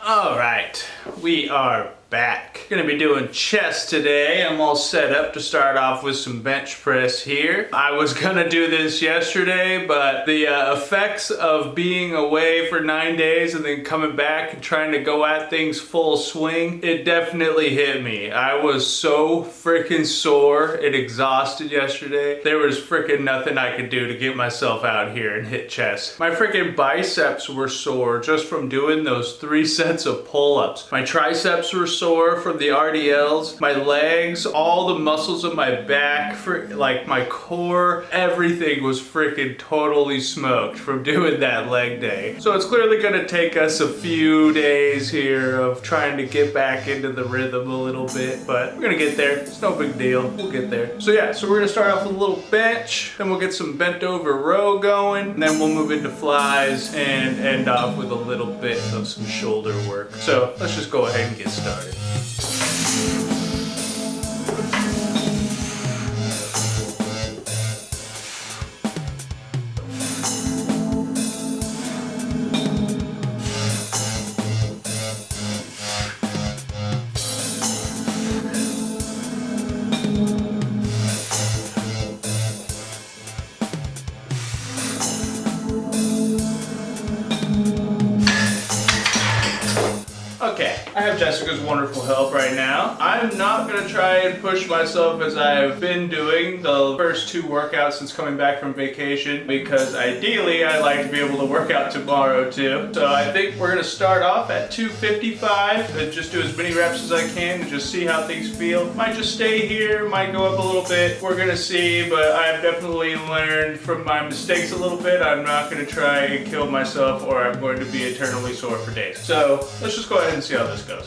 All right, we are back. Gonna be doing chest today. I'm all set up to start off with some bench press here. I was gonna do this yesterday, but the effects of being away for 9 days and then coming back and trying to go at things full swing, it definitely hit me. I was so freaking sore and exhausted yesterday. There was freaking nothing I could do to get myself out here and hit chest. My freaking biceps were sore just from doing those 3 sets of pull-ups. My triceps were sore from the RDLs, my legs, all the muscles of my back, like my core, everything was freaking totally smoked from doing that leg day. So it's clearly gonna take us a few days here of trying to get back into the rhythm a little bit, but we're gonna get there. It's no big deal, we'll get there. So yeah, so we're gonna start off with a little bench, then we'll get some bent over row going, and then we'll move into flies and end off with a little bit of some shoulder work. So let's just go ahead and get started. Okay, I have Jessica's wonderful help right now. I'm not gonna try and push myself as I've been doing the first 2 workouts since coming back from vacation, because ideally I like to be able to work out tomorrow too. So I think we're gonna start off at 255 and just do as many reps as I can and just see how things feel. Might just stay here, might go up a little bit. We're gonna see, but I've definitely learned from my mistakes a little bit. I'm not gonna try and kill myself or I'm going to be eternally sore for days. So let's just go ahead and see how this goes.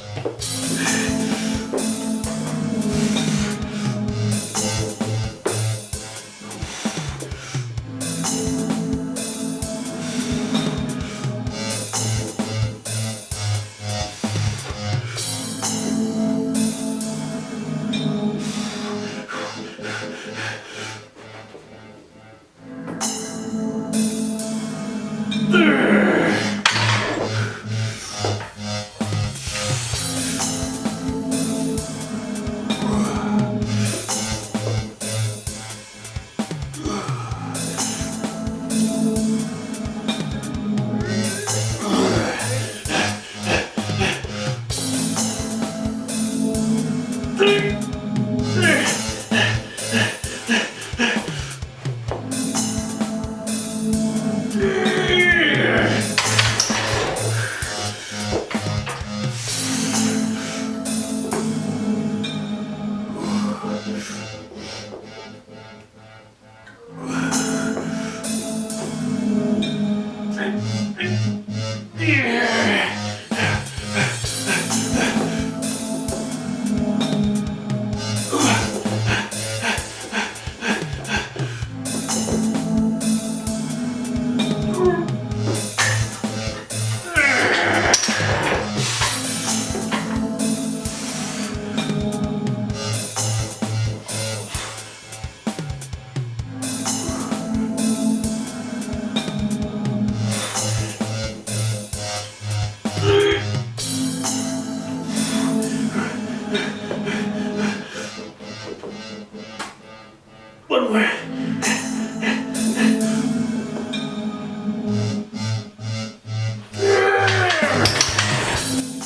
One more.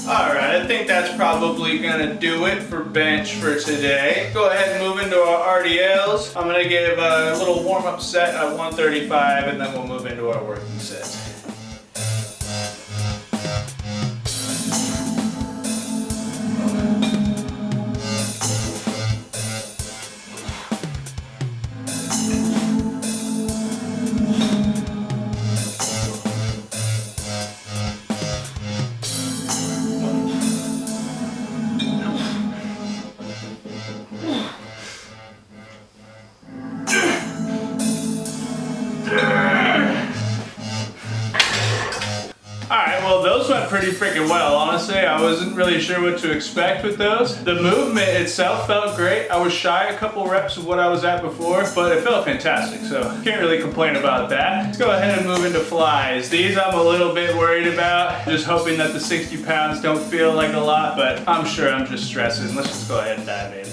Alright, I think that's probably gonna do it for bench for today. Go ahead and move into our RDLs. I'm gonna give a little warm-up set at 135 and then we'll move into our working set. pretty freaking well, honestly. I wasn't really sure what to expect with those. The movement itself felt great. I was shy a couple reps of what I was at before, but it felt fantastic, so can't really complain about that. Let's go ahead and move into flies. These I'm a little bit worried about. Just hoping that the 60 pounds don't feel like a lot, but I'm sure I'm just stressing. Let's just go ahead and dive in.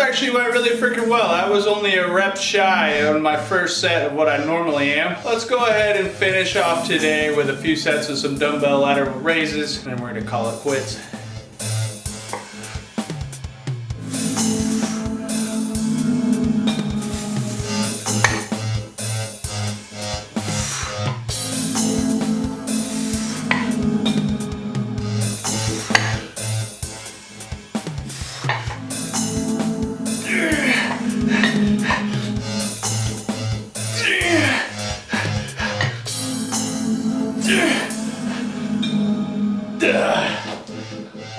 Actually went really freaking well. I was only a rep shy on my first set of what I normally am. Let's go ahead and finish off today with a few sets of some dumbbell lateral raises, and we're gonna call it quits.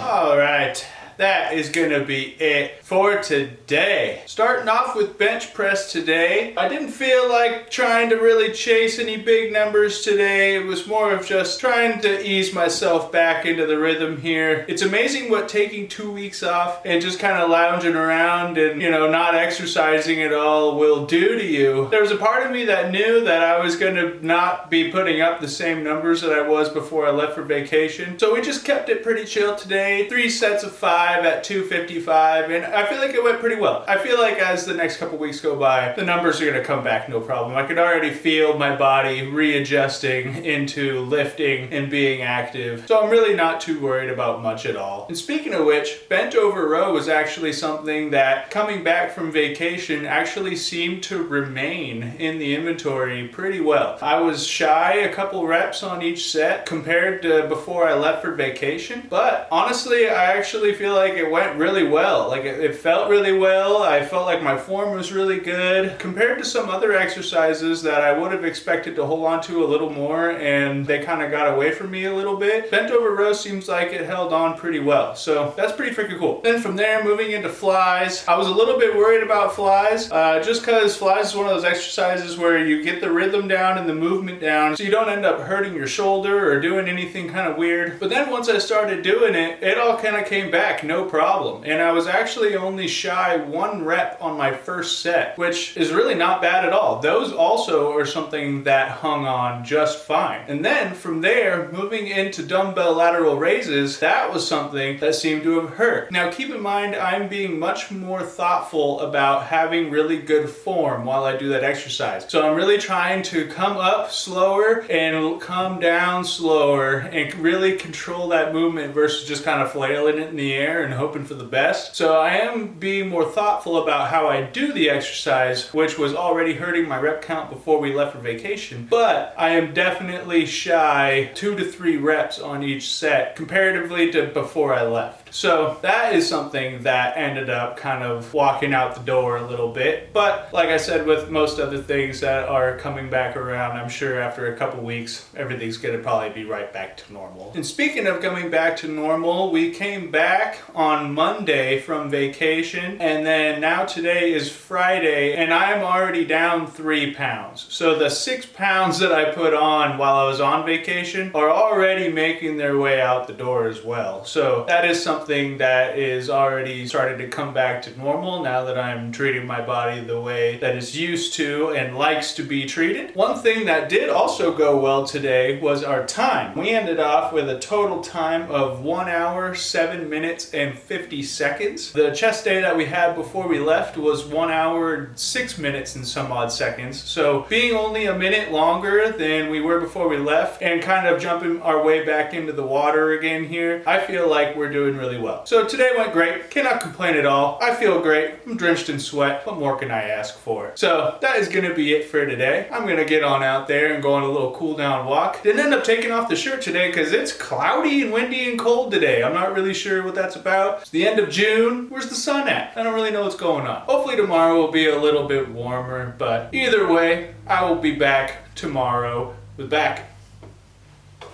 All right, that is gonna be it for today. Starting off with bench press today. I didn't feel like trying to really chase any big numbers today. It was more of just trying to ease myself back into the rhythm here. It's amazing what taking 2 weeks off and just kind of lounging around and, you know, not exercising at all will do to you. There was a part of me that knew that I was gonna not be putting up the same numbers that I was before I left for vacation. So we just kept it pretty chill today. 3 sets of 5 at 255, and I feel like it went pretty well. I feel like as the next couple weeks go by, the numbers are gonna come back no problem. I could already feel my body readjusting into lifting and being active. So I'm really not too worried about much at all. And speaking of which, bent over row was actually something that coming back from vacation actually seemed to remain in the inventory pretty well. I was shy a couple reps on each set compared to before I left for vacation, but honestly, I actually feel like it went really well. Like it felt really well. I felt like my form was really good compared to some other exercises that I would have expected to hold on to a little more, and they kind of got away from me a little bit. Bent over row seems like it held on pretty well, so that's pretty freaking cool. Then from there, moving into flies. I was a little bit worried about flies, just because flies is one of those exercises where you get the rhythm down and the movement down, so you don't end up hurting your shoulder or doing anything kind of weird. But then once I started doing it, it all kind of came back no problem. And I was actually only shy 1 rep on my first set, which is really not bad at all. Those also are something that hung on just fine. And then from there, moving into dumbbell lateral raises, that was something that seemed to have hurt. Now keep in mind, I'm being much more thoughtful about having really good form while I do that exercise. So I'm really trying to come up slower and come down slower and really control that movement versus just kind of flailing it in the air and hoping for the best. So I am being more thoughtful about how I do the exercise, which was already hurting my rep count before we left for vacation. But I am definitely shy 2 to 3 reps on each set comparatively to before I left. So that is something that ended up kind of walking out the door a little bit. But like I said, with most other things that are coming back around, I'm sure after a couple weeks, everything's gonna probably be right back to normal. And speaking of coming back to normal, we came back on Monday from vacation, and then now today is Friday, and I'm already down 3 pounds. So the 6 pounds that I put on while I was on vacation are already making their way out the door as well. So that is something something that is already started to come back to normal now that I'm treating my body the way that it's used to and likes to be treated. One thing that did also go well today was our time. We ended off with a total time of 1 hour, 7 minutes, and 50 seconds. The chest day that we had before we left was 1 hour, 6 minutes, and some odd seconds. So being only a minute longer than we were before we left and kind of jumping our way back into the water again here, I feel like we're doing really well. So today went great. Cannot complain at all. I feel great. I'm drenched in sweat. What more can I ask for? So that is going to be it for today. I'm going to get on out there and go on a little cool down walk. Didn't end up taking off the shirt today because it's cloudy and windy and cold today. I'm not really sure what that's about. It's the end of June. Where's the sun at? I don't really know what's going on. Hopefully tomorrow will be a little bit warmer, but either way, I will be back tomorrow with back